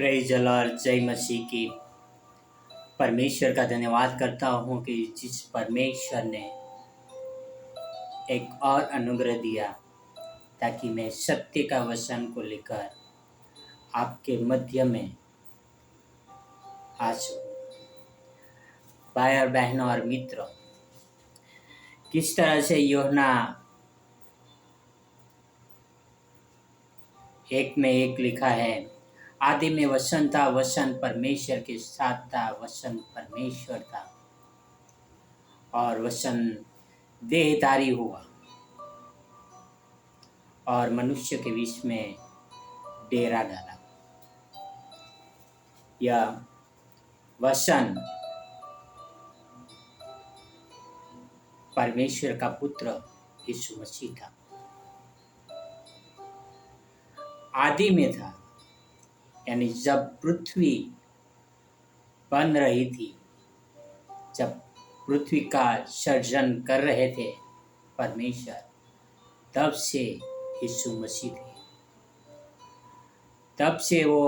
Praise the Lord. जय मसीह की। परमेश्वर का धन्यवाद करता हूँ कि जिस परमेश्वर ने एक और अनुग्रह दिया ताकि मैं सत्य का वचन को लेकर आपके मध्य में आ सकूं। भाई और बहनों और मित्रों, किस तरह से यूहन्ना 1:1 लिखा है, आदि में वचन था, वचन परमेश्वर के साथ था, वचन परमेश्वर था और वचन देहधारी हुआ और मनुष्य के बीच में डेरा डाला। यह वचन परमेश्वर का पुत्र यीशु मसीह था। आदि में था, यानी जब पृथ्वी बन रही थी, जब पृथ्वी का सर्जन कर रहे थे परमेश्वर, तब से यीशु मसीह थे। तब से वो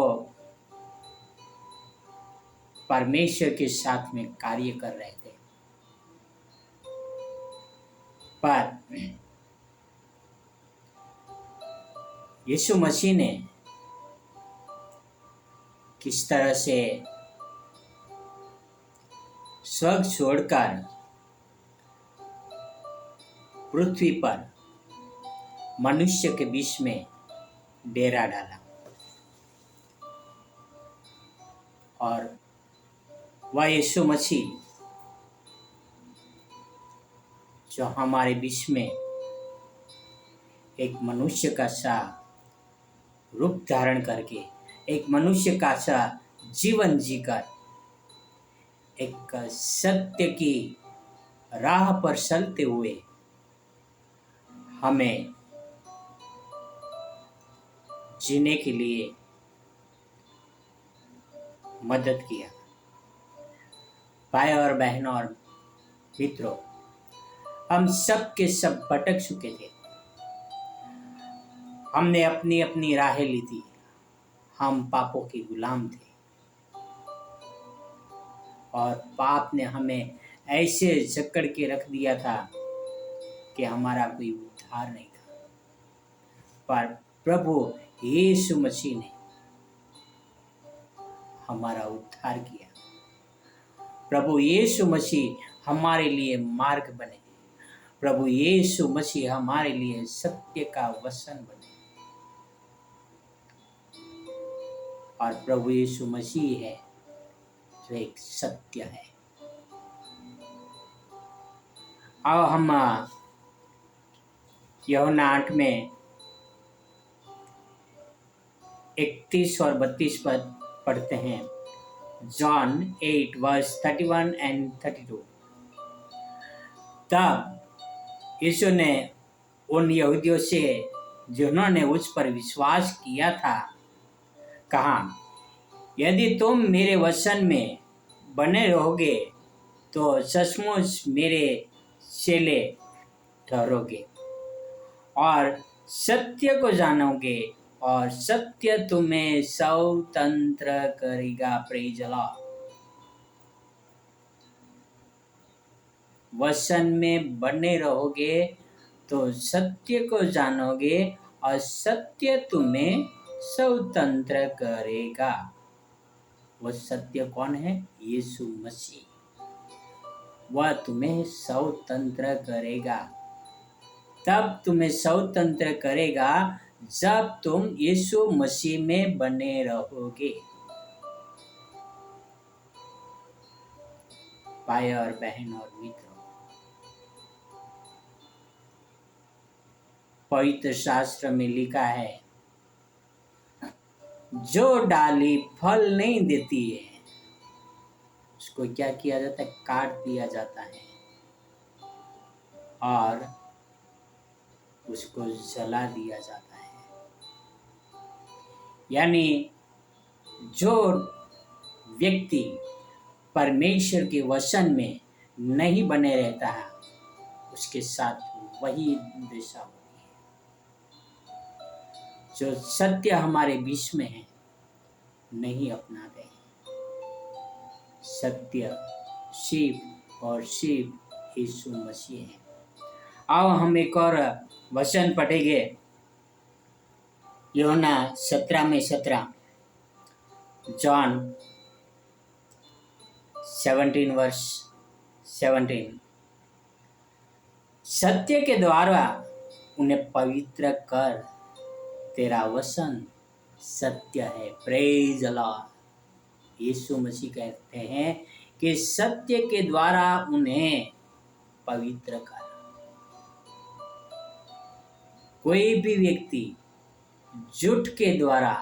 परमेश्वर के साथ में कार्य कर रहे थे। पर यीशु मसीह ने किस तरह से स्वर्ग छोड़कर पृथ्वी पर मनुष्य के बीच में डेरा डाला और वह यीशु मसीह जो हमारे बीच में एक मनुष्य का सा रूप धारण करके, एक मनुष्य का सा जीवन जीकर, एक सत्य की राह पर चलते हुए हमें जीने के लिए मदद किया। भाई और बहनों और मित्रों, हम सब के सब भटक चुके थे। हमने अपनी अपनी राहें ली थी। हम पापों के गुलाम थे और पाप ने हमें ऐसे जकड़ के रख दिया था कि हमारा कोई उद्धार नहीं था। पर प्रभु यीशु मसीह ने हमारा उद्धार किया। प्रभु यीशु मसीह हमारे लिए मार्ग बने। प्रभु यीशु मसीह हमारे लिए सत्य का वचन बने और प्रभु यीशु मसीह है जो एक सत्य है। अब हम यूहन्ना 8 में 31 और 32 पद पढ़ते हैं। John 8 verse 31 and 32। तब यीशु ने उन यहूदियों से जिन्होंने उस पर विश्वास किया था कहा, यदि तुम मेरे वचन में बने रहोगे तो सचमुच मेरे चेले ठहरोगे और सत्य को जानोगे और सत्य तुम्हें स्वतंत्र करेगा। Praise the Lord. वचन में बने रहोगे तो सत्य को जानोगे और सत्य तुम्हें स्वतंत्र करेगा। वह सत्य कौन है? यीशु मसीह। वह तुम्हें स्वतंत्र करेगा। तब तुम्हें स्वतंत्र करेगा जब तुम यीशु मसीह में बने रहोगे। भाई और बहन और मित्रों, पवित्र शास्त्र में लिखा है, जो डाली फल नहीं देती है उसको क्या किया जाता है? काट दिया जाता है और उसको जला दिया जाता है। यानी जो व्यक्ति परमेश्वर के वचन में नहीं बने रहता है उसके साथ वही दशा होती है। जो सत्य हमारे बीच में है, नहीं अपनाते हैं। सत्य शिव और शिव यीशु मसीह है। आओ हम एक और वचन पढ़ेंगे, यूहन्ना 17:17, जॉन 17:17। सत्य के द्वारा उन्हें पवित्र कर, तेरा वचन सत्य है। Praise the Lord. Yeshu Masih कहते हैं कि सत्य के द्वारा उन्हें पवित्र कर। कोई भी व्यक्ति झूठ के द्वारा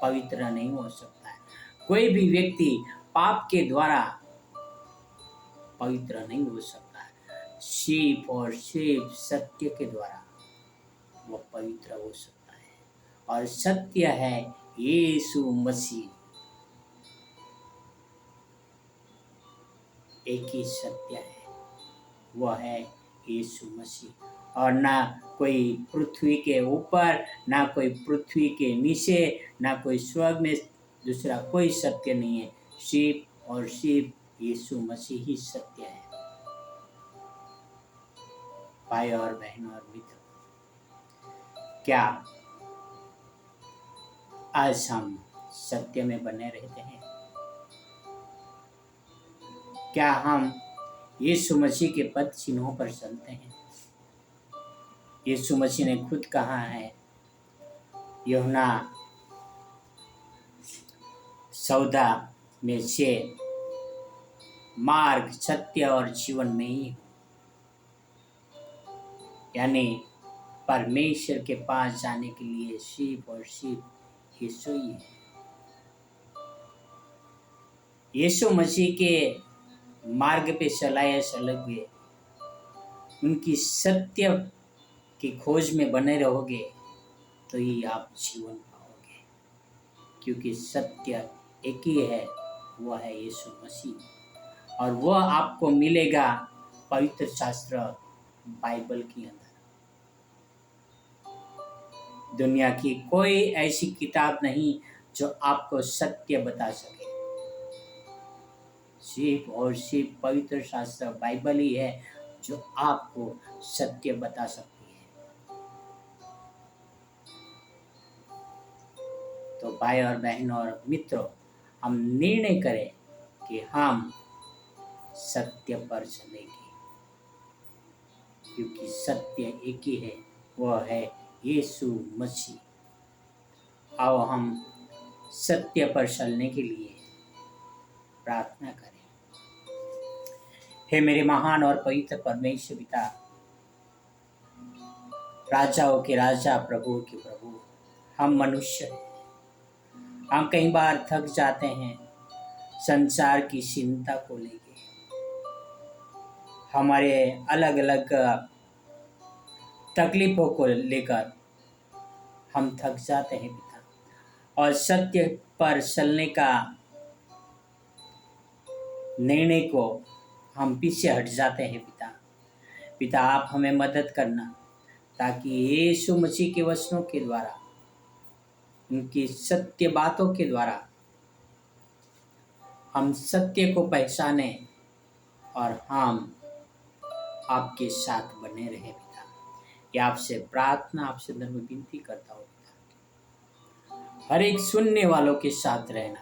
पवित्र नहीं हो सकता है। कोई भी व्यक्ति पाप के द्वारा पवित्र नहीं हो सकता है। शिव और शिव सत्य के द्वारा वो पवित्र हो सकता है, और सत्य है यीशु मसीह। एक ही सत्य है, वह है यीशु मसीह। और ना कोई पृथ्वी के ऊपर, ना कोई पृथ्वी के नीचे, ना कोई स्वर्ग में दूसरा कोई सत्य नहीं है। शिव और शिव यीशु मसीह ही सत्य है। भाई और बहनों और मित्र, क्या आज हम सत्य में बने रहते हैं? क्या हम यीशु मसीह के पद चिन्हों पर चलते हैं? यीशु मसीह ने खुद कहा है, यूहन्ना 14 में से, मार्ग सत्य और जीवन में ही, यानी परमेश्वर के पास जाने के लिए शिव और शिव यीशु ही है। यीशु मसीह के मार्ग पे चलाए चलोगे, उनकी सत्य की खोज में बने रहोगे, तो ही आप जीवन पाओगे। क्योंकि सत्य एक ही है, वह है यीशु मसीह, और वह आपको मिलेगा पवित्र शास्त्र बाइबल के अंदर। दुनिया की कोई ऐसी किताब नहीं जो आपको सत्य बता सके। शिव और शिव पवित्र शास्त्र बाइबल ही है जो आपको सत्य बता सकती है। तो भाई और बहनों और मित्रों, हम निर्णय करें कि हम सत्य पर चलेंगे, क्योंकि सत्य एक ही है, वह है यीशु मसीह। आओ हम सत्य पर चलने के लिए प्रार्थना करें। हे मेरे महान और पवित्र परमेश्वर पिता, राजाओं के राजा, प्रभु के प्रभु, हम मनुष्य हैं। हम कई बार थक जाते हैं संसार की चिंता को लेके। हमारे अलग अलग तकलीफों को लेकर हम थक जाते हैं पिता, और सत्य पर चलने का निर्णय को हम पीछे हट जाते हैं पिता, आप हमें मदद करना, ताकि यीशु मसीह के वचनों के द्वारा, उनकी सत्य बातों के द्वारा हम सत्य को पहचाने और हम आपके साथ बने रहे पिता। ये आपसे प्रार्थना, आपसे धर्म विनती करता हूँ पिता। हर एक सुनने वालों के साथ रहना,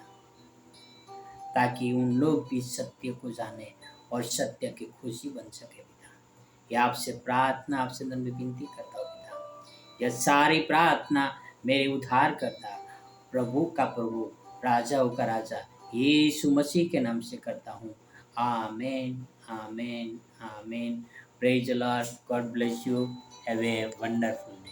ताकि उन लोग भी सत्य को जाने और सत्य की खुशी बन सके पिता। ये आपसे प्रार्थना, आपसे धर्म विनती करता हूँ पिता। यह सारी प्रार्थना मेरे उद्धार करता, प्रभु का प्रभु, राजाओं का राजा यीशु मसीह के नाम से करता हूँ। आमेन, आमेन, आमेन। Praise the Lord. God bless you. Have a wonderful day.